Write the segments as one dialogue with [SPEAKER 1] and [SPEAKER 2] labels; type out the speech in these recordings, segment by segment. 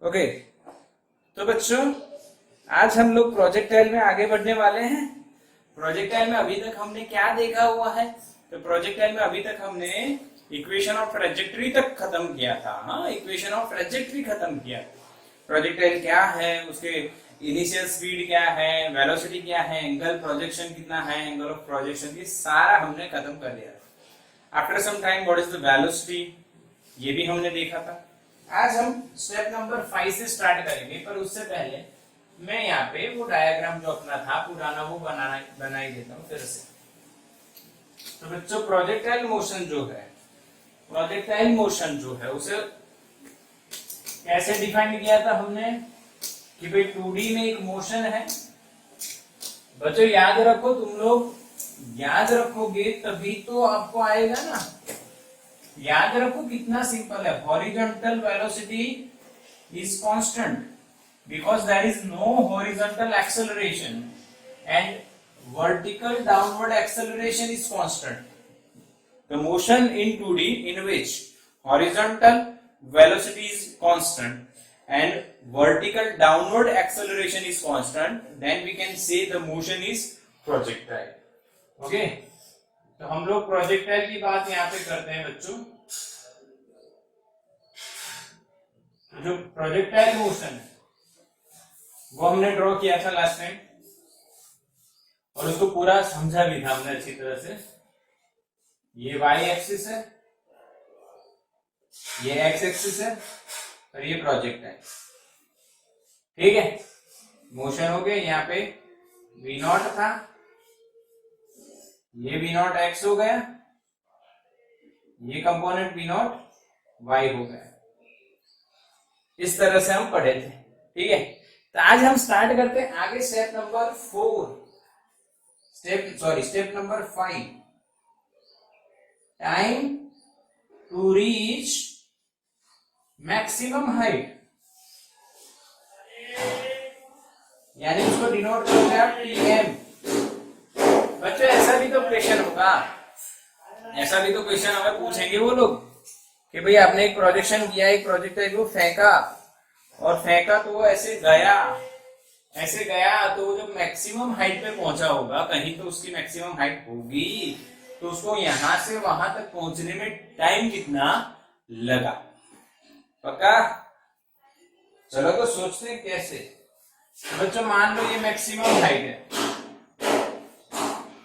[SPEAKER 1] Okay, तो बच्चों आज हम लोग प्रोजेक्टाइल में आगे बढ़ने वाले हैं। प्रोजेक्टाइल में अभी तक हमने क्या देखा हुआ है? तो प्रोजेक्टाइल में अभी तक हमने इक्वेशन ऑफ ट्रेजेक्टरी तक खत्म किया था। हाँ, इक्वेशन ऑफ ट्रेजेक्टरी खत्म किया। प्रोजेक्टाइल क्या है, उसके इनिशियल स्पीड क्या है, वेलोसिटी क्या है, एंगल प्रोजेक्शन कितना है, एंगल ऑफ प्रोजेक्शन, ये सारा हमने खत्म कर दिया। After some time what is the velocity, ये भी हमने देखा था। आज हम स्टेप नंबर 5 से स्टार्ट करेंगे, पर उससे पहले मैं यहाँ पे वो डायग्राम जो अपना था पुराना वो बना ही देता हूँ फिर से। तो बच्चों प्रोजेक्टाइल मोशन जो है, प्रोजेक्टाइल मोशन जो है उसे कैसे डिफाइन किया था हमने कि भाई 2D में एक मोशन है। बच्चों याद रखो, तुम लोग याद रखोगे तभी तो आपको आएगा ना। याद रखो कितना सिंपल है। Horizontal velocity is constant because there is no horizontal acceleration and vertical downward acceleration is constant. The motion in 2D in which horizontal velocity is constant and vertical downward acceleration is constant, then we can say the motion is projectile. Okay? तो हम लोग projectile की बात यहाँ पे करते हैं बच्चों। जो प्रोजेक्टाइल मोशन है वो हमने ड्रॉ किया था लास्ट टाइम और उसको पूरा समझा भी था हमने अच्छी तरह से। ये वाई एक्सिस है, ये एक्स एक्सिस है और ये प्रोजेक्टाइल। ठीक है, मोशन हो गया। यहाँ पे वी नॉट था, ये वी नॉट एक्स हो गया, ये कंपोनेंट वी नॉट वाई हो गया। इस तरह से हम पढ़े थे। ठीक है, तो आज हम स्टार्ट करते हैं आगे step number 4, step number 5। Time to reach maximum height, यानी उसको डिनोट करोगे आप टीएम। बच्चों ऐसा भी तो क्वेश्चन होगा, ऐसा भी तो क्वेश्चन हमें पूछेंगे वो लोग कि भाई आपने एक प्रोजेक्शन किया, एक प्रोजेक्टाइल को फेंका और फेंका तो वो ऐसे गया तो वो जब मैक्सिमम हाइट पे पहुंचा होगा, कहीं तो उसकी मैक्सिमम हाइट होगी, तो उसको यहां से वहां तक पहुंचने में टाइम कितना लगा? पक्का? चलो तो सोचते हैं कैसे। बच्चों मान लो ये मैक्सिमम हाइट है।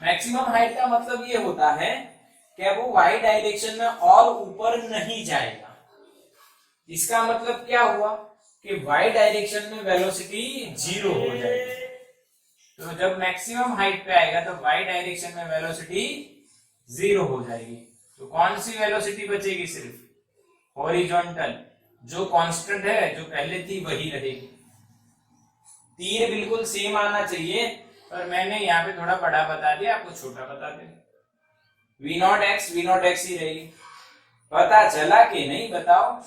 [SPEAKER 1] मैक्सिमम हाइट का मतलब ये होता है कि वो वाई डायरेक्शन में और ऊपर नहीं जाएगा। इसका मतलब क्या हुआ कि वाई डायरेक्शन में वेलोसिटी 0 हो जाएगी। तो जब मैक्सिमम हाइट पे आएगा तो वाई डायरेक्शन में वेलोसिटी 0 हो जाएगी। तो कौन सी वेलोसिटी बचेगी? सिर्फ हॉरिजॉन्टल, जो कांस्टेंट है, जो पहले थी वही रहेगी। तीर बिल्कुल सेम आना चाहिए, पर मैंने यहाँ पे थोड़ा बड़ा बता दिया, आपको छोटा बता दिया। वी नॉट एक्स ही रहेगी। पता चला कि नहीं? बताओ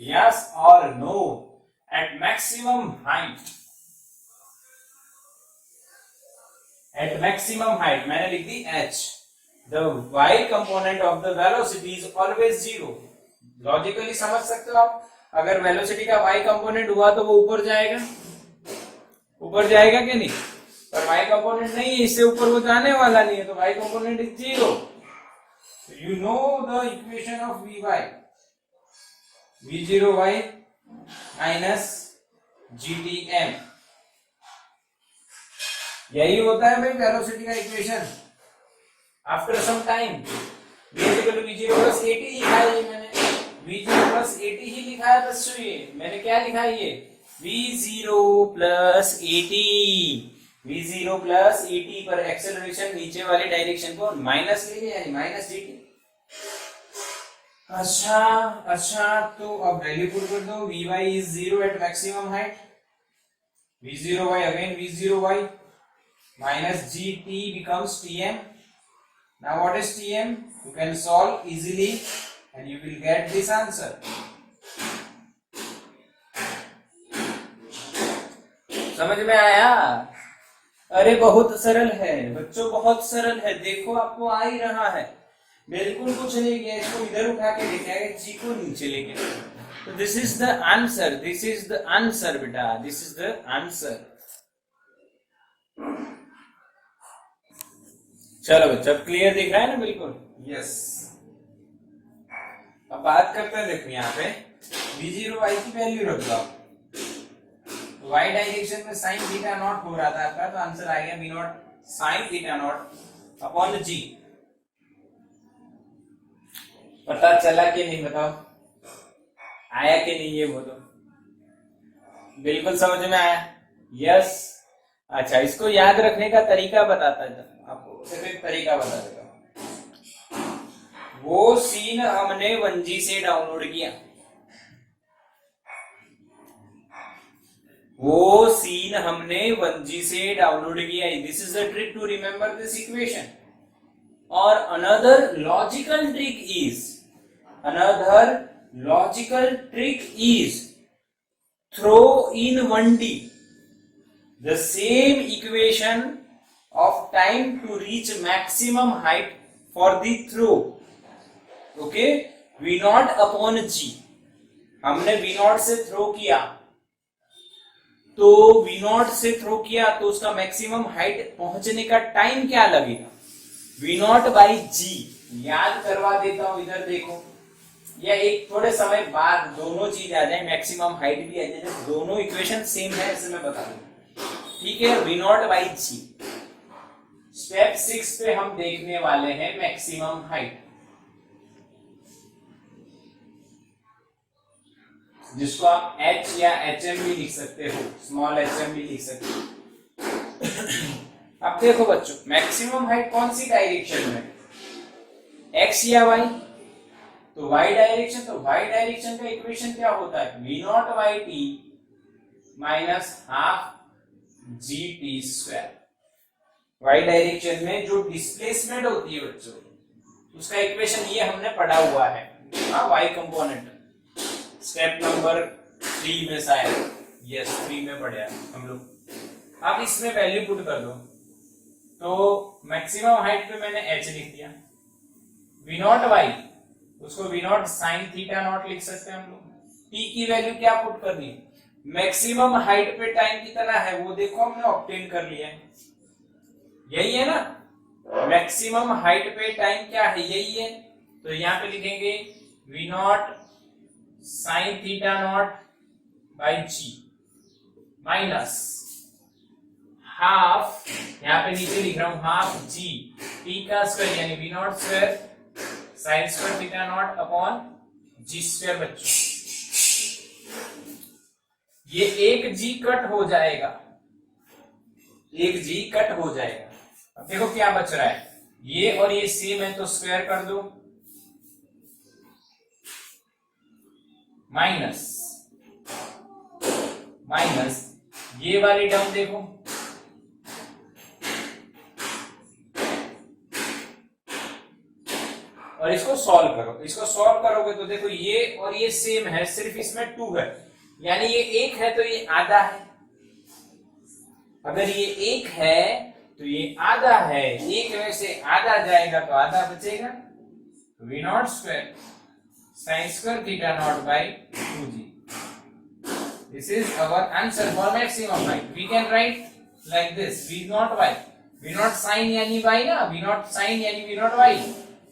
[SPEAKER 1] यस और नो। At maximum height, मैंने लिख दी h, the y component of the velocity is always 0. Logically समझ सकते हो आप। अगर वेलोसिटी का y कंपोनेंट हुआ तो वो ऊपर जाएगा कि नहीं? पर y कंपोनेंट नहीं है, इससे ऊपर वो जाने वाला नहीं है, तो y component is 0. You know the equation of vy, v0y minus GTM, यही होता है भाई वेलोसिटी का equation. After some time v0 plus 80 लिखा है मैंने, v0 प्लस 80 ही लिखा है बच्चों। ये मैंने क्या लिखा है? ये v0 प्लस 80 पर एक्सेलरेशन नीचे वाले डायरेक्शन को माइनस ले लिया, यानी माइनस GT। अच्छा, तो अब वैल्यू पुट कर दो। Vy is 0 at maximum height, v0y again v0y minus gt becomes Tm. Now what is Tm? You can solve easily and you will get this answer. समझ में आया? अरे बहुत सरल है बच्चों, बहुत सरल है। देखो आपको आ ही रहा है, बिल्कुल कुछ नहीं किया। इसको इधर उठा के लेके आए, जी को नीचे लेके तो this is the answer, this is the answer बेटा, दिस इज द आंसर। चलो बच्चा, अब क्लियर दिख रहा है ना बिल्कुल? यस। अब बात करते हैं, देखो यहाँ पे v0 y की वैल्यू रख दो आप, तो y डायरेक्शन में साइन थीटा नॉट हो रहा था आपका, तो आंसर आ गया v naught sine theta naught upon g। पता चला कि नहीं बताओ, आया कि नहीं ये बोलो, बिल्कुल समझ में आया? यस। अच्छा, इसको याद रखने का तरीका बताता है आपको, सिर्फ एक तरीका बता देता हूं। वो सीन हमने 1G से डाउनलोड किया, वो सीन हमने 1G से डाउनलोड किया। This is the trick to remember this equation. और another logical trick is throw in 1D the same equation of time to reach maximum height for the throw. Okay, v naught upon g, हमने v naught से throw किया, तो v naught से throw किया तो उसका maximum height पहुंचने का टाइम क्या लगेगा? v naught by g। याद करवा देता हूं, इधर देखो, या एक थोड़े समय बाद दोनों चीज आ जाए, मैक्सिमम हाइट भी आ जाए, दोनों इक्वेशन सेम है ऐसे मैं बता दूं, ठीक है? v naught by g. Step 6 पे हम देखने वाले हैं मैक्सिमम हाइट, जिसको आप h या hm भी लिख सकते हो, स्मॉल hm भी लिख सकते हो। अब देखो बच्चों, मैक्सिमम हाइट कौन सी डायरेक्शन में, x या y? तो y डायरेक्शन, तो y डायरेक्शन का इक्वेशन क्या होता है? v naught by t minus half gt square. y direction में जो डिस्प्लेसमेंट होती है बच्चों, उसका इक्वेशन ये हमने पढ़ा हुआ है, y कंपोनेंट, स्टेप नंबर 3 में शायद, यस 3 में पढ़ा है हम लोग। अब इसमें वैल्यू पुट कर दो, तो मैक्सिमम हाइट पे मैंने h लिख दिया, v नॉट y, उसको v naught sine theta not लिख सकते हैं हम लोग। t की वैल्यू क्या पुट करनी है? मैक्सिमम हाइट पे टाइम कितना है वो देखो, हमने ऑब्टेन कर लिया है, यही है ना? मैक्सिमम हाइट पे टाइम क्या है, यही है। तो यहां पे लिखेंगे v naught sine theta naught by g minus half, यहां पे नीचे लिख रहा हूं हाफ जी टी का स्क्वायर, यानी v naught square sine square theta naught upon g square. बच्चों ये एक जी कट हो जाएगा, एक जी कट हो जाएगा। अब देखो क्या बच रहा है, ये और ये सेम है तो स्क्वायर कर दो, माइनस माइनस ये वाली टर्म देखो, और इसको सॉल्व करो। इसको सॉल्व करोगे तो देखो ये और ये सेम है, सिर्फ इसमें 2 है, यानी ये 1 है तो ये आधा है। अगर ये 1 है तो ये आधा है, 1 में से आधा जाएगा तो आधा बचेगा, v naught square sine square theta naught by 2g। This is our answer for maximum height. We can write like this, v naught y, v naught sine यानी y ना, v नॉट साइन यानी v naught y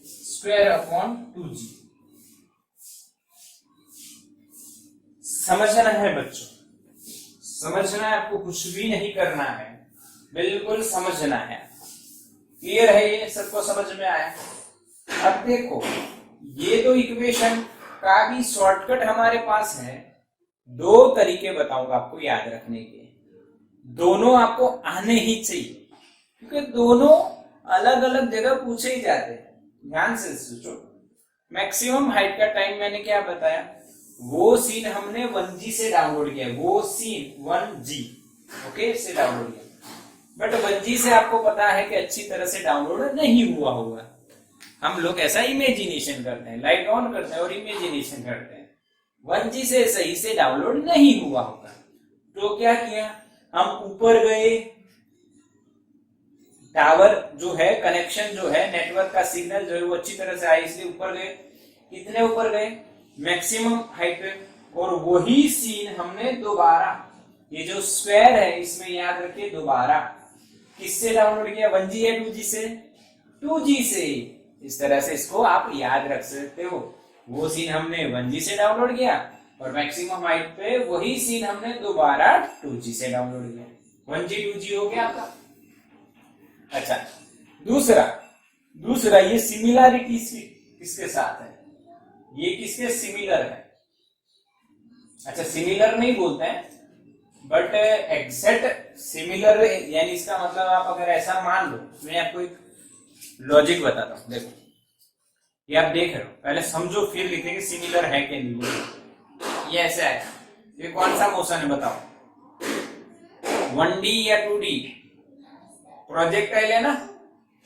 [SPEAKER 1] square upon 2g। समझना है बच्चों, समझना है आपको, कुछ भी नहीं करना है, बिल्कुल समझना है। क्लियर है? ये सबको समझ में आया? अब देखो ये तो इक्वेशन का भी शॉर्टकट हमारे पास है, 2 तरीके बताऊंगा आपको याद रखने के, दोनों आपको आने ही चाहिए, क्योंकि दोनों अलग अलग जगह पूछे ही जाते हैं। ध्यान से सोचो, मैक्सिमम हाइट का टाइम मैंने क्या बताया, वो सीन हमने 1G से डाउनलोड किया, वो सीन 1G ओके से डाउनलोड किया, बट 1G से आपको पता है कि अच्छी तरह से डाउनलोड नहीं हुआ होगा। हम लोग ऐसा इमेजिनेशन करते हैं, लाइट ऑन करते हैं और इमेजिनेशन करते हैं, 1G से सही से डाउनलोड नहीं हुआ होगा। तो क्या किया, हम ऊपर गए, टावर जो है, कनेक्शन जो है, नेटवर्क का सिग्नल जो है वो अच्छी तरह से आया, इसलिए ऊपर गए। कितने ऊपर गए? मैक्सिमम हाइट पे, और वही सीन हमने दोबारा, ये जो स्क्वायर है इसमें याद रखिए दोबारा किससे डाउनलोड किया, 1G या 2G से, 2G से। इस तरह से इसको आप याद रख सकते हो। वो सीन हमने 1G से डाउनलोड किया और मैक्सिमम हाइट पे वही सीन हमने दोबारा 2G से डाउनलोड किया। 1G 2G हो गया आपका। अच्छा, दूसरा ये सिमिलरिटी किसके साथ है, ये किसके सिमिलर है। अच्छा, सिमिलर नहीं बोलते हैं बट एग्जैक्ट सिमिलर, यानी इसका मतलब आप अगर ऐसा मान लो, मैं आपको एक लॉजिक बताता हूं। देखो ये आप देख रहे हो, पहले समझो फिर लिखेंगे सिमिलर है कि नहीं। ये ऐसे है, ये कौन सा मोशन है बताओ, 1D या 2D? प्रोजेक्टाइल है ना,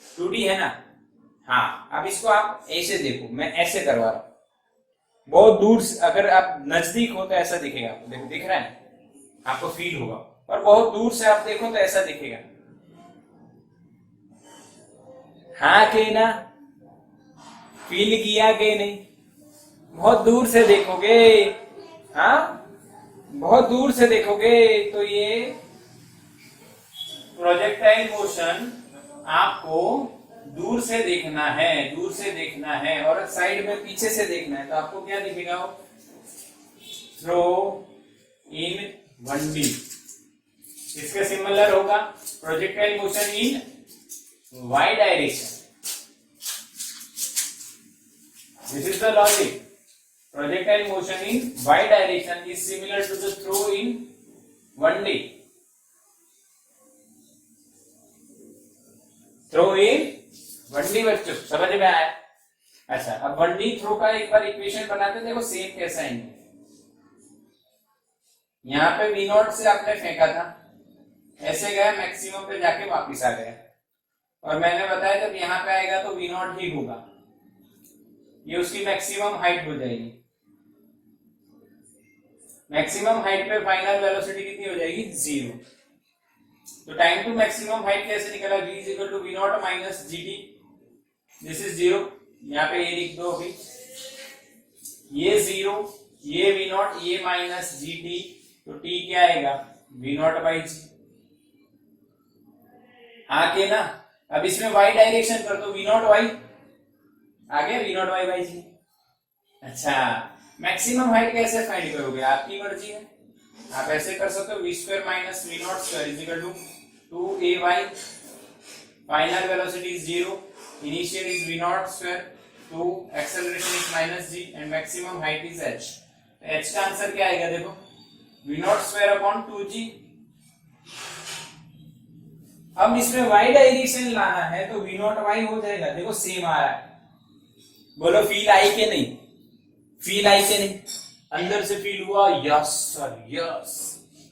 [SPEAKER 1] 2D है ना। हाँ, अब इसको आप ऐसे देखो, मैं ऐसे करवा रहा हूं। बहुत दूर से अगर आप नजदीक हो तो ऐसा दिखेगा आपको, देखो दिख रहा है, आपको फील होगा। और बहुत दूर से आप देखो तो ऐसा दिखेगा। हाँ के ना, फील किया के नहीं? बहुत दूर से देखोगे, हाँ बहुत दूर से देखोगे तो ये प्रोजेक्टाइल मोशन आपको दूर से देखना है, दूर से देखना है, और साइड में पीछे से देखना है। तो आपको क्या दिखेगा, थ्रो इन 1D, इसके सिमिलर होगा projectile motion in y direction. This is the logic, projectile motion in y direction is similar to the throw in 1D। Throw in 1D बच्चों समझ में आया? अच्छा, अब 1D थ्रो का एक बार इक्वेशन बनाते, देखो सेम कैसा है। यहाँ पे V0 से आपने फेंका था, ऐसे गया मैक्सिमम पे जाके वापिस आ गया, और मैंने बताया जब यहाँ पे आएगा तो V0 ही होगा, ये उसकी मैक्सिमम हाइट हो जाएगी। मैक्सिमम हाइट पे फाइनल वेलोसिटी कितनी हो जाएगी, 0। तो टाइम टू मैक्सिमम हाइट कैसे निकला, v is equal to V0 minus GT, this is 0। यहाँ पे ये लिख दो अभी, ये 0, ये V0, ये माइनस GT, तो T क्या आएगा, V0 बाई G। आगे ना, अब इसमें y डायरेक्शन कर दो, V0 y आ गया, V0 y बाई G। अच्छा, मैक्सिमम हाइट कैसे फाइंड करोगे, आपकी मर्जी है। आप ऐसे कर सकते हो, v square minus V0 square is equal to 2ay, final velocity is 0, initial is V0 square, 2 acceleration is minus g and maximum height is h। h का आंसर क्या आएगा, देखो V0 स्क्वायर अपॉन 2g। अब इसमें y direction लाना है तो V0 y हो जाएगा, देखो सेम आ रहा है। बोलो फील आई के नहीं, फील आई के नहीं, अंदर से फील हुआ, यस सर यस,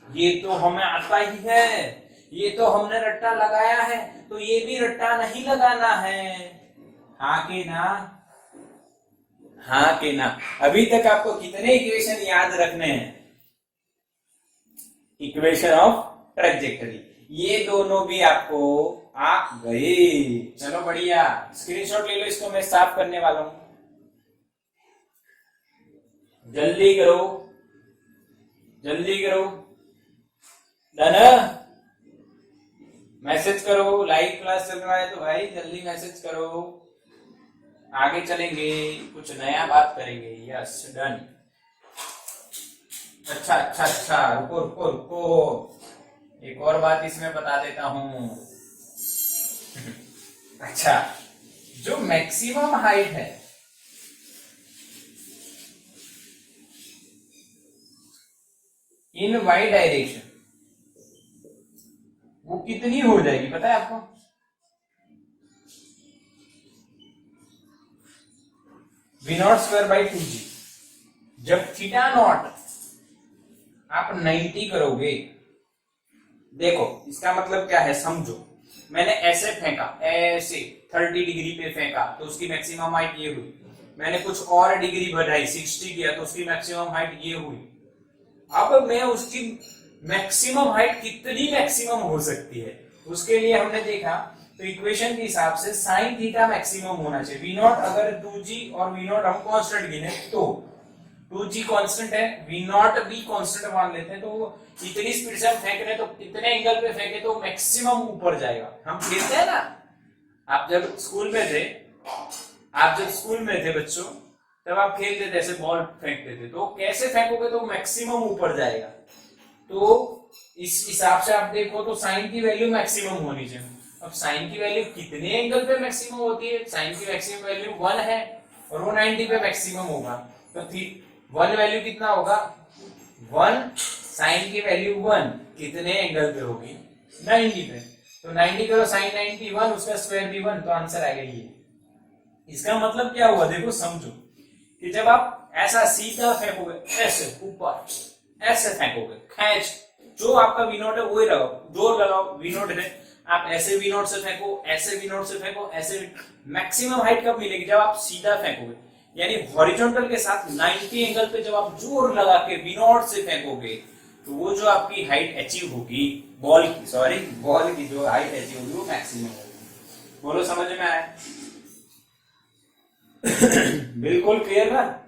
[SPEAKER 1] ये तो हमें आता ही है, ये तो हमने रट्टा लगाया है, तो ये भी रट्टा नहीं लगाना है। हाँ के ना, हाँ के ना। अभी तक आपको कितने इक्वेशन याद रखने हैं, इक्वेशन ऑफ ट्रैजेक्टरी, ये दोनों भी आपको आ गए। चलो बढ़िया, स्क्रीनशॉट ले लो, इसको मैं साफ करने वाला हूं, जल्दी करो जल्दी करो। डन, मैसेज करो, लाइव क्लास चल रहा है तो भाई जल्दी मैसेज करो, आगे चलेंगे, कुछ नया बात करेंगे। Yes done. अच्छा अच्छा अच्छा, रुको रुको रुको, एक और बात इसमें बता देता हूं। अच्छा, जो मैक्सिमम हाइट है इन y डायरेक्शन, वो कितनी हो जाएगी पता है आपको? V0 square by 2g। जब थीटा नॉट आप 90 करोगे, देखो इसका मतलब क्या है समझो, मैंने ऐसे फेंका, ऐसे 30 डिग्री पे फेंका तो उसकी मैक्सिमम हाइट ये हुई, मैंने कुछ और डिग्री बढ़ाई 60 किया तो उसकी मैक्सिमम हाइट ये हुई। अब मैं उसकी मैक्सिमम हाइट कितनी मैक्सिमम हो सकती है, उसके लिए हमने देखा तो इक्वेशन के हिसाब से साइन थीटा मैक्सिमम होना चाहिए। V0 अगर 2g और V0 हम कांस्टेंट गिने तो 2g कांस्टेंट है, v नॉट भी कांस्टेंट मान लेते हैं, तो इतनी स्पीड से हम फेंक रहे हैं, तो कितने एंगल पे फेंके तो मैक्सिमम ऊपर जाएगा। हम खेलते हैं ना, आप जब स्कूल में थे बच्चों, तब आप खेलते थे, ऐसे बॉल फेंकते थे, तो कैसे फेंकोगे तो मैक्सिमम ऊपर जाएगा। तो इस हिसाब से आप देखो तो साइन की वैल्यू मैक्सिमम होनी चाहिए। अब साइन की वैल्यू कितने एंगल पे मैक्सिमम होती है? साइन की मैक्सिमम वैल्यू 1 है और वो 90 पे मैक्सिमम होगा, तो 1 वैल्यू कितना होगा? 1 साइन की वैल्यू 1 कितने एंगल पे होगी? 90 पे। तो 90 करो साइन 90 1, उसका स्क्वायर भी 1, तो आंसर आएगा ये। इसका मतलब क्या हुआ देखो, समझो कि जब आप ऐसा सीधा फेंकोगे, ऐसे ऊपर ऐसे फेंकोगे, खींच, जो आपका वी नॉट है वो ही लगाओ, जोर लगाओ, वी नॉट है, आप ऐसे वी नॉट से फेंको, ऐसे वी नॉट से फेंको, ऐसे मैक्सिमम हाइट कब मिलेगी? जब आप सीधा फेंकोगे, यानी हॉरिजॉन्टल के साथ 90 एंगल पे जब आप जोर लगा के वी नॉट से फेंकोगे, तो वो जो आपकी हाइट अचीव होगी बॉल की जो हाइट अचीव होगी वो मैक्सिमम होगी। बोलो समझ में आया? बिल्कुल क्लियर ना?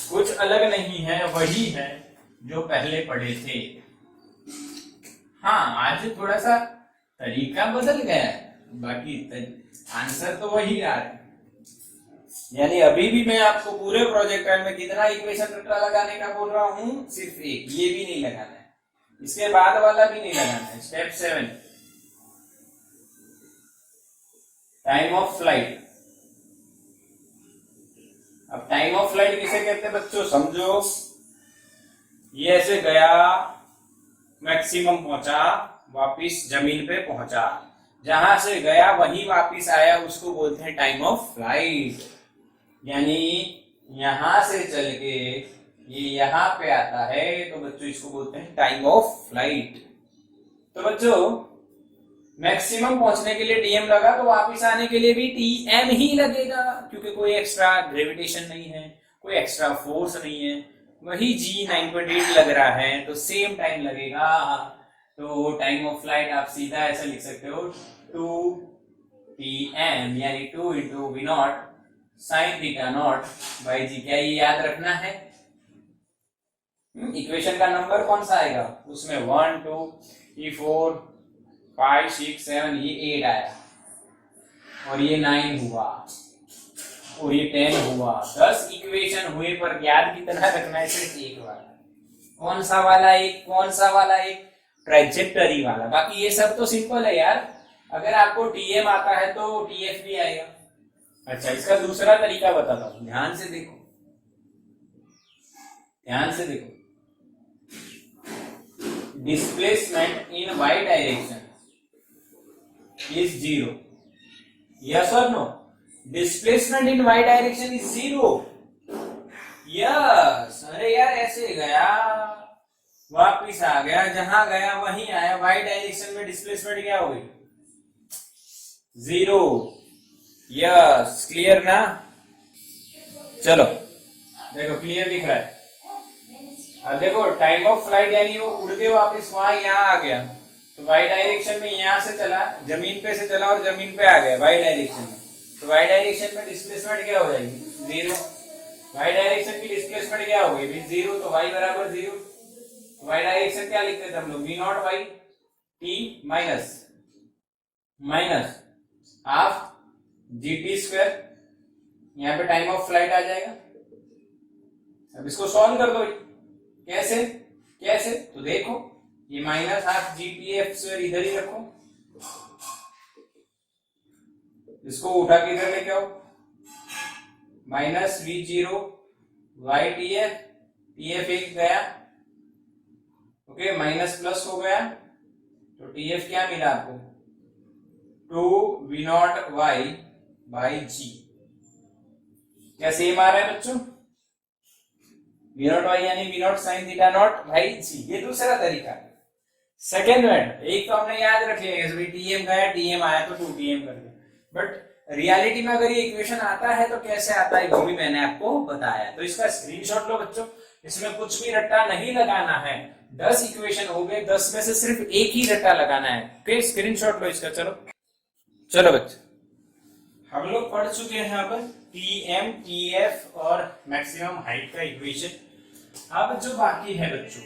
[SPEAKER 1] कुछ अलग नहीं है, वही है जो पहले पढ़े थे। हाँ, आज थोड़ा सा तरीका बदल गया है, बाकी आंसर तो वही आ रहा है। यानी अभी भी मैं आपको पूरे प्रोजेक्ट में कितना इक्वेशन रट्टा लगाने का बोल रहा हूं? सिर्फ एक, ये भी नहीं लगाना है, इसके बाद वाला भी नहीं लगाना है। Step 7, time of flight. अब टाइम ऑफ फ्लाइट किसे कहते हैं बच्चों? समझो, ये ऐसे गया, मैक्सिमम पहुंचा, वापिस जमीन पे पहुंचा, जहां से गया वही वापिस आया, उसको बोलते हैं टाइम ऑफ फ्लाइट। यानी यहां से चल के ये यहां पे आता है, तो बच्चों इसको बोलते हैं टाइम ऑफ फ्लाइट। तो बच्चों मैक्सिमम पहुंचने के लिए टीएम लगा, तो वापिस आने के लिए भी टीएम ही लगेगा, क्योंकि कोई एक्स्ट्रा ग्रेविटेशन नहीं है, कोई एक्स्ट्रा फोर्स नहीं है, वही जी 9.8 लग रहा है, तो सेम टाइम लगेगा। तो टाइम ऑफ फ्लाइट आप सीधा ऐसा लिख सकते हो, 2TM यानी 2 into V naught sine theta naught by G. क्या ये याद रखना है? इक्वेशन का नंबर कौन सा आएगा उसमें? 1 2 ये 4 5 6 7, ये 8 आया, और ये 9 हुआ, और ये 10 हुआ। 10 इक्वेशन हुए पर याद कितना रखना है? सिर्फ एक वाला। कौन सा वाला? एक। कौन सा वाला? एक ट्रैजेक्टरी वाला। बाकी ये सब तो सिंपल है यार, अगर आपको टीएम आता है तो टीएफ भी आएगा। अच्छा, इसका दूसरा तरीका बताता हूं, ध्यान से देखो, ध्यान से देखो। Displacement in y direction is 0. Yes or no? Displacement in y direction is 0. Yes. अरे यार ऐसे गया, वापिस आ गया, जहां गया वहीं आया, y डायरेक्शन में डिस्प्लेसमेंट क्या हो गई? 0. यस, क्लियर ना? चलो देखो, क्लियर दिख रहा है। अब देखो टाइम ऑफ फ्लाइट यानी वो उड़ के वापिस वहां यहाँ आ गया, तो वाई डायरेक्शन में यहां से चला, जमीन पे से चला और जमीन पे आ गया वाई डायरेक्शन में, तो वाई डायरेक्शन में डिस्प्लेसमेंट क्या हो जाएगी? 0। वाई डायरेक्शन की डिस्प्लेसमेंट क्या हो गई? 0, तो वाई बराबर 0। तो वाई डायरेक्शन क्या लिखते थे हम लोग? V naught by t minus half g t square. यहाँ पे टाइम ऑफ फ्लाइट आ जाएगा। अब इसको सॉल्व कर दो। कैसे? कैसे? तो देखो, ये minus half g t f square इधर ही रखो, इसको उठा के इधर लेके आओ, minus v zero y t f एक गया, ओके, माइनस प्लस हो गया, तो टी एफ क्या मिला आपको? 2 we naught Y by G. क्या सेम आ रहा है बच्चों? वी नॉट वाई यानी V naught sine theta naught by G. ये दूसरा तरीका है। सेकेंड मेथड, एक तो हमने याद रख लिया, टीएम गया, टीएम आया तो 2TM कर दिया, बट रियलिटी में अगर ये इक्वेशन आता है तो कैसे आता है वो भी मैंने आपको बताया। तो इसका स्क्रीनशॉट लो बच्चों, इसमें कुछ भी रट्टा नहीं लगाना है। 10 इक्वेशन हो गए, 10 में से सिर्फ एक ही रट्टा लगाना है। ओके, स्क्रीनशॉट लो इसका। चलो चलो बच्चे, हम लोग पढ़ चुके हैं अब टीएम टीएफ और मैक्सिमम हाइट का इक्वेशन। अब जो बाकी है बच्चों,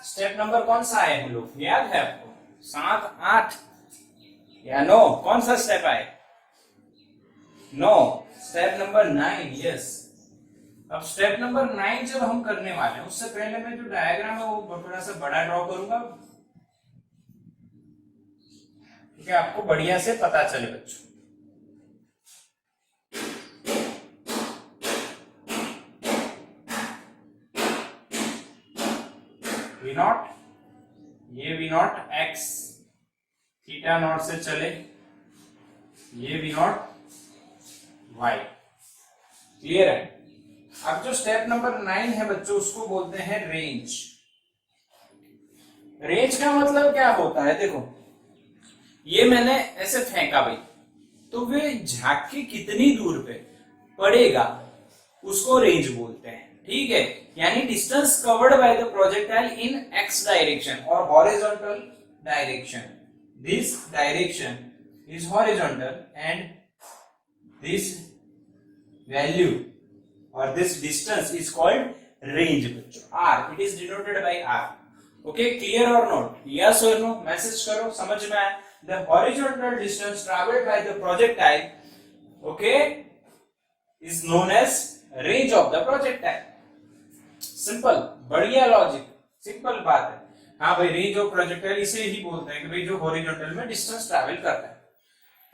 [SPEAKER 1] स्टेप नंबर कौन सा है हम लोग याद है आपको? 7, 8 या 9? कौन सा स्टेप आए? 9, स्टेप नंबर 9। यस, अब स्टेप नंबर 9 जब हम करने वाले हैं उससे पहले मैं जो डायग्राम है वो थोड़ा सा बड़ा ड्रॉ करूंगा क्योंकि आपको बढ़िया से पता चले बच्चों। वी नॉट, ये v naught x theta naught से चले, ये वी नॉट वाई। क्लियर है? अब जो स्टेप नंबर 9 है बच्चों उसको बोलते हैं रेंज। रेंज का मतलब क्या होता है? देखो, ये मैंने ऐसे फेंका भाई, तो वे झाग के कितनी दूर पे पड़ेगा उसको रेंज बोलते हैं। ठीक है, यानी distance covered by the projectile in X direction और horizontal direction. This direction is horizontal and this value और this distance is called range बच्चों। R, it is denoted by R. Okay, clear और not? Yes और no? Message करो, समझ में आया? The horizontal distance traveled by the projectile, okay, is known as range of the projectile. Simple, बढ़िया logic, simple बात है। हाँ भाई, रेंज ऑफ प्रोजेक्टाइल इसे ही बोलते हैं कि भाई जो हॉरिजॉन्टल में डिस्टेंस ट्रैवल करता है।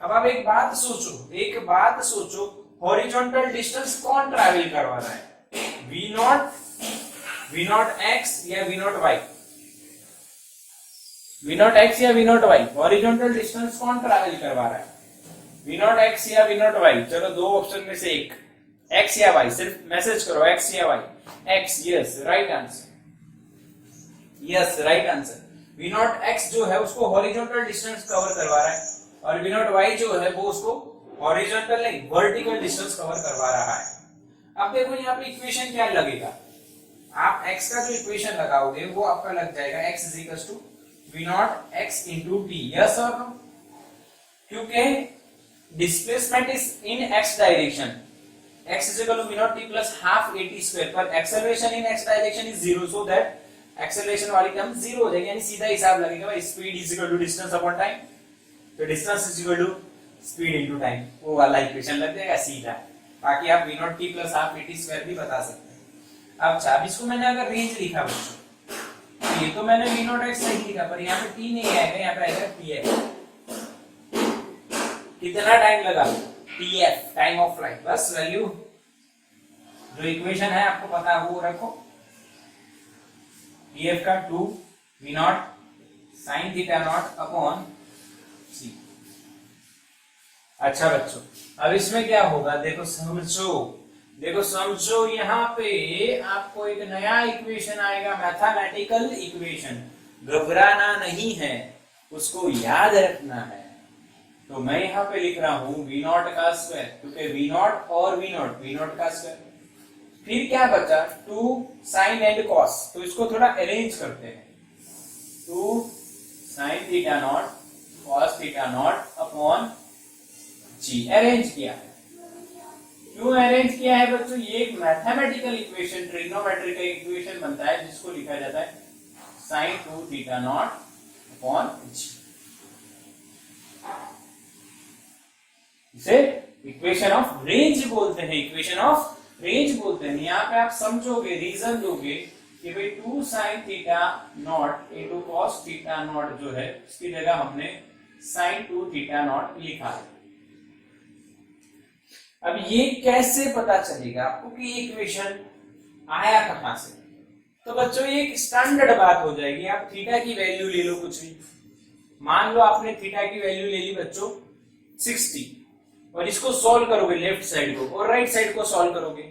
[SPEAKER 1] अब आप एक बात सोचो, हॉरिजॉन्टल डिस्टेंस कौन ट्रैवल करवा रहा है? वी नॉट एक्स या V naught Y? V naught X या V naught Y? Horizontal distance कौन ट्रैवल करवा रहा है? वी नॉट एक्स या वी नॉट वाई? चलो दो ऑप्शन में से एक, एक्स या वाई। सिर्फ मैसेज करो एक्स या y. X, yes, right answer. Yes, right answer. V naught x जो है उसको हॉरिजॉन्टल डिस्टेंस कवर करवा रहा है और वी नॉट वाई जो है वो उसको हॉरिजॉन्टल नहीं वर्टिकल डिस्टेंस कवर करवा रहा है। अब देखो यहाँ पे इक्वेशन क्या लगेगा? आप x का जो इक्वेशन लगाओगे वो आपका लग जाएगा x is equal to v naught x into t. Yes और नो? क्योंकि displacement is in x direction, x is equal to v naught t plus half at square, पर acceleration in x direction is 0, so that acceleration वाली term 0 हो जाएगी। यानी सीधा हिसाब लगेगा भाई, speed is equal to distance upon time, तो distance is equal to speed into time, वो वाला इक्वेशन लग जाएगा सीधा। बाकी आप v naught t plus half at square भी बता सकते हैं। अब अब इसको मैंने अगर रेंज लिखा बच्चों, ये तो मैंने v naught x सही लिखा, पर यहाँ पे t नहीं आएगा, यहाँ पे आएगा tf। कितना टाइम लगा? tf, time of flight. बस वैल्यू जो इक्वेशन है आपको पता है वो रखो। tf का 2 v naught sin theta naught upon c। अच्छा बच्चों, अब इसमें क्या होगा? देखो समझो, यहाँ पे आपको एक नया इक्वेशन आएगा, मैथमेटिकल इक्वेशन। घबराना नहीं है, उसको याद रखना है। तो मैं यहाँ पे लिख रहा हूं v नॉट का स्क्वायर, क्योंकि v नॉट और v नॉट का स्क्वायर। फिर क्या बचा? 2 साइन एंड कॉस, तो इसको थोड़ा अरेंज करते हैं। 2 sine theta naught cos theta naught upon g. Arrange किया है। क्यों अरेंज किया है बच्चों? ये एक मैथमेटिकल इक्वेशन, ट्रिग्नोमेट्री का इक्वेशन बनता है जिसको लिखा जाता है sine 2 theta naught upon g. इसे इक्वेशन ऑफ रेंज बोलते हैं, इक्वेशन ऑफ रेंज बोलते हैं। यहाँ पे आप समझोगे, रीजन दोगे कि भाई 2 sine theta not into cos theta not जो है उसकी जगह हमने साइन 2 थीटा नॉट लिखा है। अब ये कैसे पता चलेगा आपको कि ये इक्वेशन आया कहां से? तो बच्चों ये एक स्टैंडर्ड बात हो जाएगी। आप थीटा की वैल्यू ले लो, कुछ भी मान लो, आपने थीटा की वैल्यू ले ली बच्चों 60 और इसको सॉल्व करोगे लेफ्ट साइड को और राइट साइड को सॉल्व करोगे,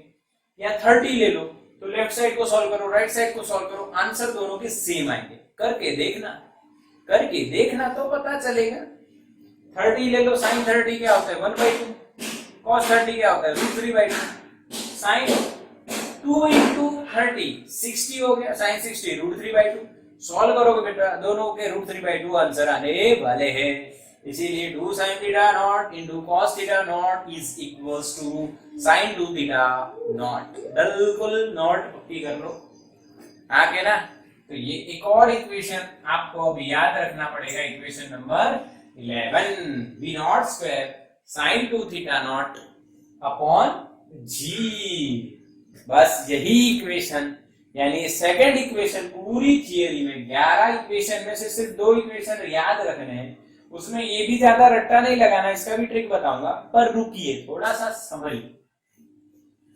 [SPEAKER 1] या 30 ले लो तो लेफ्ट साइड को सॉल्व करो, राइट साइड को सॉल्व करो, आंसर दोनों के सेम आएंगे। करके देखना तो पता चलेगा। 30 ले लो, साइन 30 क्या होता है? 1/2। cos 30 क्या होता है? √3/2। साइन 2 इंटू 30 60 हो गया, साइन 60 √3/2। सॉल्व करोगे बेटा, दोनों के √3/2 आंसर आने वाले हैं। इसीलिए 2 sin theta naught into cos theta naught is equals to sin 2 theta naught. बिल्कुल नॉट पक्की कर लो आगे ना। तो ये एक और इक्वेशन आपको अब याद रखना पड़ेगा, equation number 11, v naught square sin 2 theta naught upon G. बस यही इक्वेशन, यानी सेकंड इक्वेशन पूरी थियरी में 11 इक्वेशन में से सिर्फ 2 इक्वेशन याद रखने हैं। उसमें ये भी ज्यादा रट्टा नहीं लगाना, इसका भी ट्रिक बताऊंगा, पर रुकिए थोड़ा सा समझिए।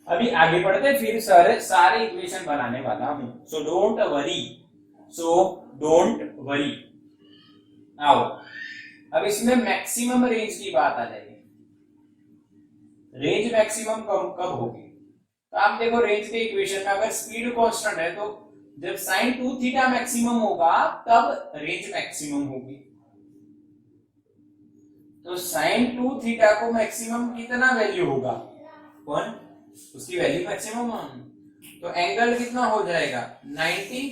[SPEAKER 1] अभी आगे बढ़ते फिर सारे इक्वेशन बनाने वाला हूं। So don't worry. आओ अब इसमें मैक्सिमम रेंज की बात आ जाएगी। रेंज मैक्सिमम कब होगी? तो आप देखो रेंज के इक्वेशन में अगर स्पीड कांस्टेंट है तो जब sin 2 थीटा मैक्सिमम होगा तब रेंज मैक्सिमम होगी। तो sin 2 थीटा को मैक्सिमम कितना वैल्यू होगा? 1, उसकी वैल्यू मैक्सिमम 1। तो एंगल कितना हो जाएगा? 90।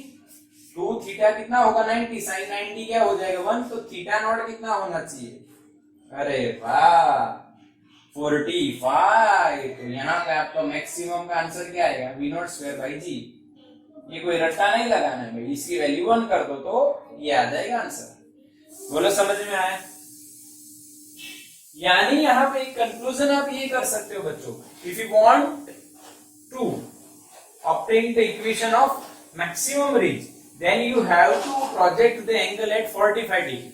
[SPEAKER 1] 2 थीटा कितना होगा? 90। sin 90 क्या हो जाएगा? 1। तो थीटा नॉट कितना होना चाहिए? अरे वाह 45। तो यहाँ पे आपका मैक्सिमम का आंसर क्या आएगा? v naught square by G. ये कोई रट्टा नहीं लगाना है भाई, इसकी वैल्यू 1 कर दो तो ये आ जाएगा आंसर। बोलो समझ में आया? यानी यहाँ पे एक कंक्लूजन आप ये कर सकते हो बच्चों, if you want to obtain the equation of maximum range then you have to project the angle at 45 degree.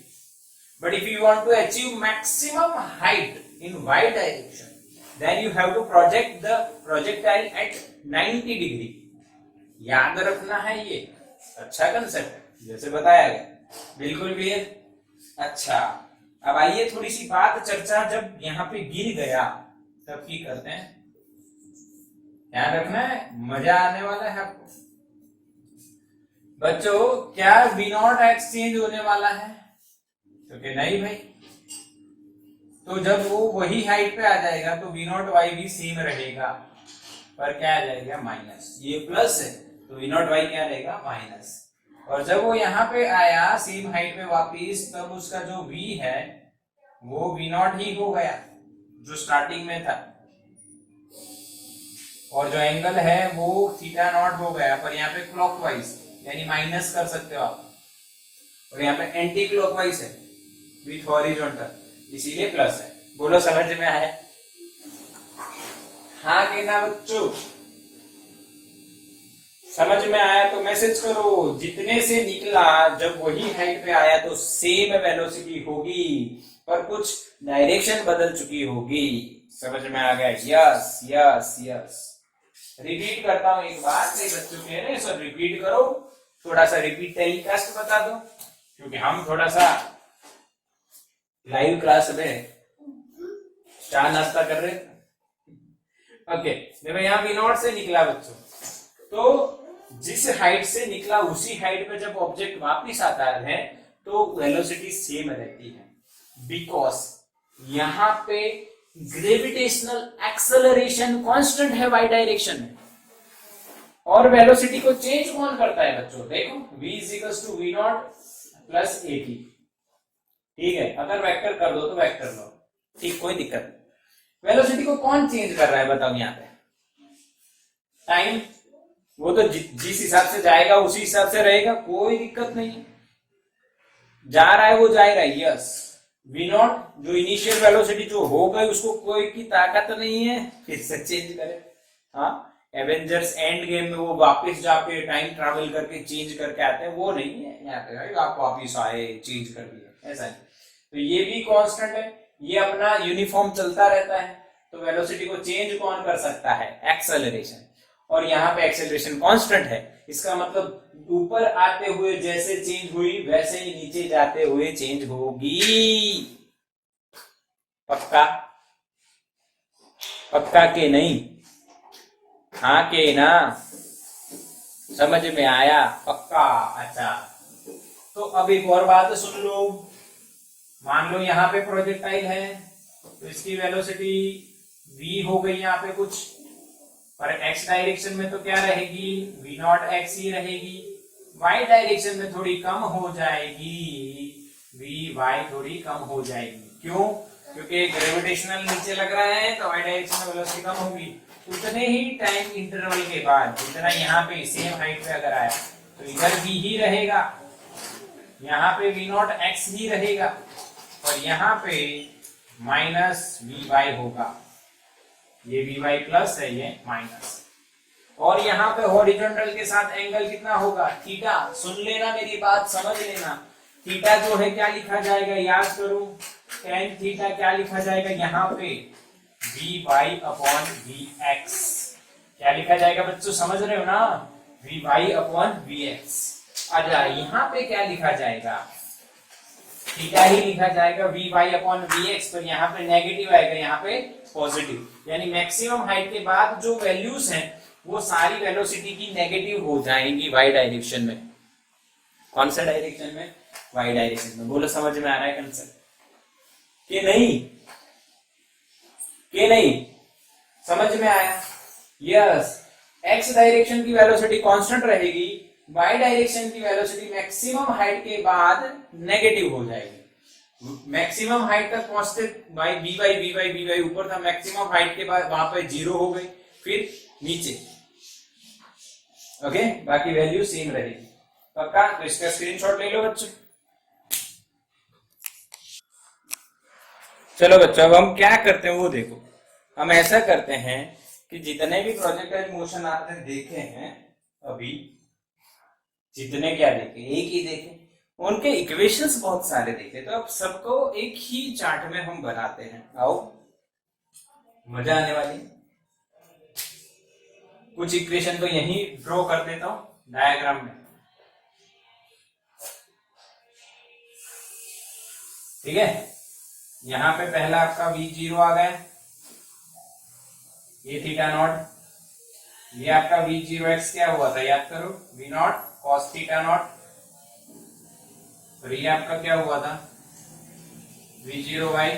[SPEAKER 1] But if you want to achieve maximum height in y direction then you have to project the projectile at 90 degree. याद रखना है, ये अच्छा concept है जैसे बताया गया। बिल्कुल क्लियर? अच्छा अब आइए थोड़ी सी बात चर्चा जब यहाँ पे गिर गया तब की करते हैं। ध्यान रखना है, मजा आने वाला है आपको बच्चों। क्या v नॉट एक्स चेंज होने वाला है? तो क्या नहीं भाई। तो जब वो वही हाइट पे आ जाएगा तो v नॉट वाई भी सेम रहेगा, पर क्या आ जाएगा? माइनस। ये प्लस है तो v नॉट वाई क्या रहेगा? माइनस। और जब वो यहाँ पे आया सेम हाइट पे वापिस, तब उसका जो v है वो v नॉट ही हो गया जो स्टार्टिंग में था, और जो एंगल है वो थीटा नॉट हो गया। पर यहाँ पे क्लॉकवाइज यानी माइनस कर सकते हो आप, और यहाँ पे एंटी क्लॉकवाइज है विथ हॉरिजॉन्टल, इसीलिए प्लस है। बोलो समझ में आया? हाँ कि ना बच्चों? समझ में आया तो मैसेज करो। जितने से निकला जब वही हाइट पे आया तो सेम वेलोसिटी होगी, पर कुछ डायरेक्शन बदल चुकी होगी। समझ में आ गया? Yes yes yes. रिपीट करता हूं एक बार, कई बच्चों कह रहे हैं सर रिपीट करो, थोड़ा सा रिपीट टेलीकास्ट बता दो, क्योंकि हम थोड़ा सा लाइव क्लास में चाय नाश्ता कर रहे थे। ओके देखो यहाँ v नॉट से निकला बच्चों, तो जिस हाइट से निकला उसी हाइट पे जब ऑब्जेक्ट वापिस आता है तो वेलोसिटी सेम रहती है, बिकॉज यहाँ पे ग्रेविटेशनल एक्सेलरेशन कांस्टेंट है वाई डायरेक्शन में। और वेलोसिटी को चेंज कौन करता है बच्चों? देखो v is to v naught plus a t. ठीक है, अगर वेक्टर कर दो तो वेक्टर लो, ठीक, कोई दिक्कत नहीं। वेलोसिटी को कौन चेंज कर रहा है बताओ? यहाँ पे टाइम, वो तो जिस हिसाब से जाएगा उसी हिसाब से रहेगा, कोई दिक्कत नहीं। जा रहा है वो जाएगा, यस। v नॉट जो इनिशियल वेलोसिटी जो हो गई उसको कोई की ताकत नहीं है फिर से चेंज करे। हाँ, एवेंजर्स एंड गेम में वो वापस जाके टाइम ट्रैवल करके चेंज करके आते हैं, वो नहीं है यहाँ पे भाई आप वापस आए चेंज कर दिया, ऐसा नहीं। तो ये भी कांस्टेंट है, ये अपना यूनिफॉर्म चलता रहता है। तो वेलोसिटी को चेंज कौन कर सकता है? एक्सेलरेशन। और यहाँ पे एक्सेलरेशन कांस्टेंट है, इसका मतलब ऊपर आते हुए जैसे चेंज हुई वैसे ही नीचे जाते हुए चेंज होगी। पक्का? पक्का के नहीं? हाँ के ना? समझ में आया? पक्का? अच्छा, तो अब एक और बात सुन लो। मान लो यहाँ पे प्रोजेक्टाइल है तो इसकी वेलोसिटी v हो गई यहाँ पे कुछ, पर x डायरेक्शन में तो क्या रहेगी? v नॉट x ही रहेगी। y डायरेक्शन में थोड़ी कम हो जाएगी, वी वाई थोड़ी कम हो जाएगी। क्यों? क्योंकि ग्रेविटेशनल नीचे लग रहा है तो वाई डायरेक्शन में वेलोसिटी कम होगी। उतने ही टाइम इंटरवल के बाद जितना यहाँ पे सेम हाइट पे अगर आया तो इधर v ही रहेगा, यहाँ पे v नॉट x ही रहेगा और यहाँ पे माइनस वी वाई होगा। ये वी वाई प्लस है, ये माइनस। और यहाँ पे हॉरिजॉन्टल के साथ एंगल कितना होगा? थीटा। सुन लेना मेरी बात, समझ लेना। थीटा जो है क्या लिखा जाएगा, याद करो, tan थीटा क्या लिखा जाएगा यहाँ पे? V y upon v x. क्या लिखा जाएगा बच्चों, समझ रहे हो ना? V y upon v x. अच्छा, यहाँ पे क्या लिखा जाएगा? थीटा ही लिखा जाएगा v y upon v x, पर यहाँ पे नेगेटिव आएगा, यहाँ पे पॉजिटिव। यानी मैक्सिमम हाइट के बाद जो वैल्यूज हैं वो सारी वेलोसिटी की नेगेटिव हो जाएंगी वाई डायरेक्शन में। कौन सा डायरेक्शन में? वाई डायरेक्शन में। बोलो, समझ में आ रहा है कंसेप्ट कि नहीं? कि नहीं समझ में आया? यस। एक्स डायरेक्शन की वेलोसिटी कांस्टेंट रहेगी, वाई डायरेक्शन की वेलोसिटी मैक्सिमम हाइट के बाद नेगेटिव हो जाएगी। मैक्सिमम हाइट तक पहुंचते वी वाई ऊपर था, मैक्सिमम हाइट के बाद वहां पे जीरो हो गई, फिर नीचे। ओके, बाकी वैल्यू सेम रहेगी। पक्का? तो इसका स्क्रीनशॉट ले लो बच्चों। चलो बच्चों, अब हम क्या करते हैं वो देखो। हम ऐसा करते हैं कि जितने भी प्रोजेक्टाइल मोशन आपने देखे हैं अभी, जितने क्या देखे, एक ही देखे, उनके इक्वेशंस बहुत सारे देखे, तो अब सबको एक ही चार्ट में हम बनाते हैं। आओ, मजा आने वाली। कुछ इक्वेशन तो यही ड्रॉ कर देता हूं डायग्राम में, ठीक है? यहां पे पहला आपका v0 आ गया, ये थीटा नॉट। ये आपका v0x क्या हुआ था, याद करो, v not cos theta naught. और ये आपका क्या हुआ था, v0y,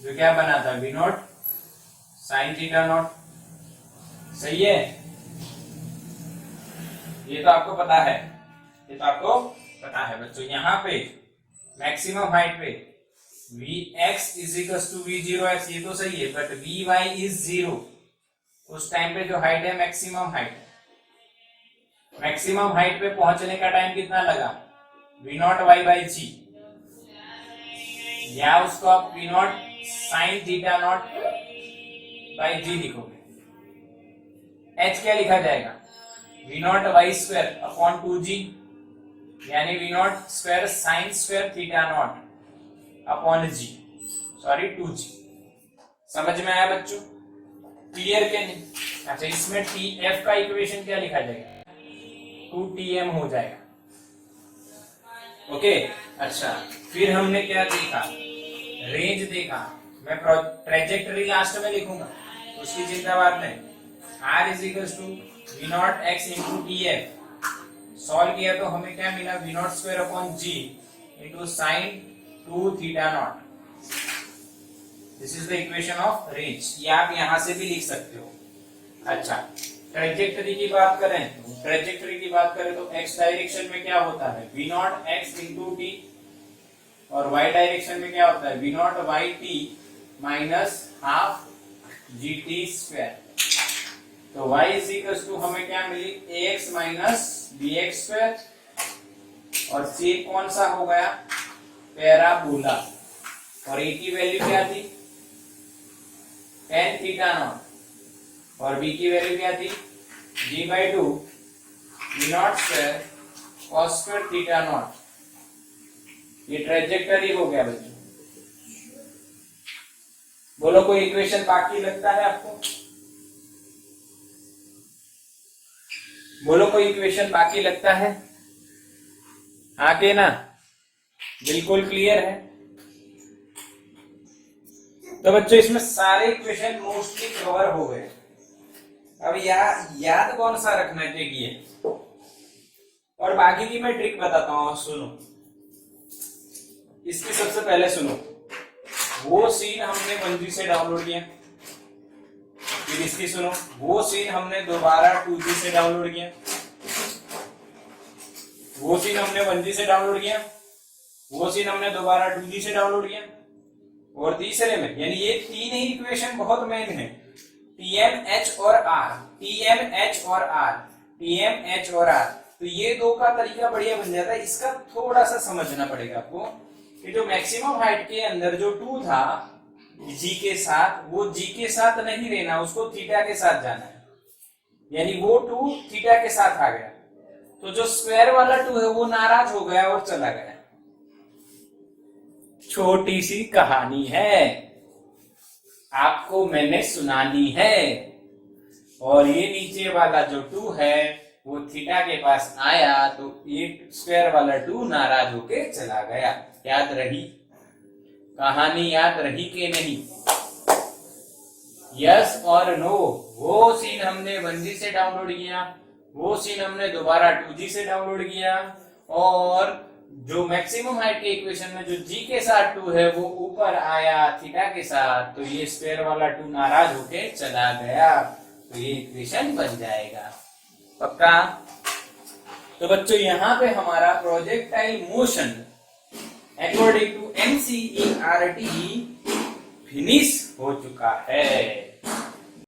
[SPEAKER 1] जो क्या बना था, v naught sine theta not. सही है? ये तो आपको पता है, ये तो आपको पता है बच्चों। यहाँ पे मैक्सिमम हाइट पे Vx is equal to V0x, ये तो सही है, बट Vy इज 0। उस टाइम पे जो हाइट है मैक्सिमम हाइट, मैक्सिमम हाइट पे पहुंचने का टाइम कितना लगा, V naught Y by G, या उसको आप V naught sine theta naught by G लिखोगे। H क्या लिखा जाएगा, V naught Y square upon 2g, यानी V naught square sine square theta naught upon G, sorry 2g। समझ में आया बच्चों? क्लियर के नहीं? अच्छा, इसमें F का इक्वेशन क्या लिखा जाएगा, 2tm हो जाएगा। ओके, अच्छा, फिर हमने क्या देखा, रेंज देखा। मैं ट्रेजेक्टरी लास्ट में लिखूंगा, उसकी चिंता बात नहीं। R is equal to v naught x into t f. Solve किया तो हमें क्या मिला, v naught square upon g into sine 2 theta naught. This is the equation of range. ये आप यहां से भी लिख सकते हो। अच्छा, ट्रेजेक्टरी की बात करें, ट्रेजेक्टरी की बात करें तो एक्स डायरेक्शन में क्या होता है, we naught x into t, और वाई डायरेक्शन में क्या होता है, we naught y t minus half g t square. तो y इज इक्वल टू हमें क्या मिली, ax minus b x square, और c कौन सा हो गया, पैराबोला। और a की वैल्यू क्या थी, tan थीटा नॉट, और b की वैल्यू क्या थी, g by 2 we naught square cos square theta naught. ये ट्रेजेक्टरी हो गया बच्चों। बोलो, कोई इक्वेशन बाकी लगता है आपको? बोलो, कोई इक्वेशन बाकी लगता है? हाँ के ना? बिल्कुल क्लियर है? तो बच्चों, इसमें सारे इक्वेशन मोस्टली कवर हो गए। अब याद कौन सा रखना चाहिए, और बाकी की मैं ट्रिक बताता हूं, सुनो। इसकी सबसे पहले सुनो, वो सीन हमने 1G से डाउनलोड किया, फिर इसकी सुनो, वो सीन हमने दोबारा 2G से डाउनलोड किया, वो सीन हमने 1G से डाउनलोड किया, वो सीन हमने दोबारा 2G से डाउनलोड किया। और तीसरे में, यानी ये तीन ही इक्वेशन बहुत मेन है, TMH और R, TMH और R, TMH और R। तो ये दो का तरीका बढ़िया बन जाता है। इसका थोड़ा सा समझना पड़ेगा आपको कि जो मैक्सिमम हाइट के अंदर जो 2 था G के साथ, वो G के साथ नहीं रहना, उसको थीटा के साथ जाना है, यानी वो 2 थीटा के साथ आ गया। तो जो स्क्वायर वाला 2 है वो नाराज हो गया और चला गया। छोटी सी कहानी है, आपको मैंने सुनानी है। और ये नीचे वाला जो 2 है वो थीटा के पास आया, तो ये स्क्वायर वाला 2 नाराज होके चला गया। याद रही कहानी? याद रही कि नहीं? यस और नो? वो सीन हमने 1G से डाउनलोड किया, वो सीन हमने दोबारा 2G से डाउनलोड किया, और जो मैक्सिमम हाइट के इक्वेशन में जो G के साथ 2 है वो ऊपर आया थीटा के साथ, तो ये स्क्वायर वाला 2 नाराज होके चला गया, तो ये इक्वेशन बन जाएगा। पक्का? तो बच्चों यहाँ पे हमारा projectile motion according to NCERT finish हो चुका है।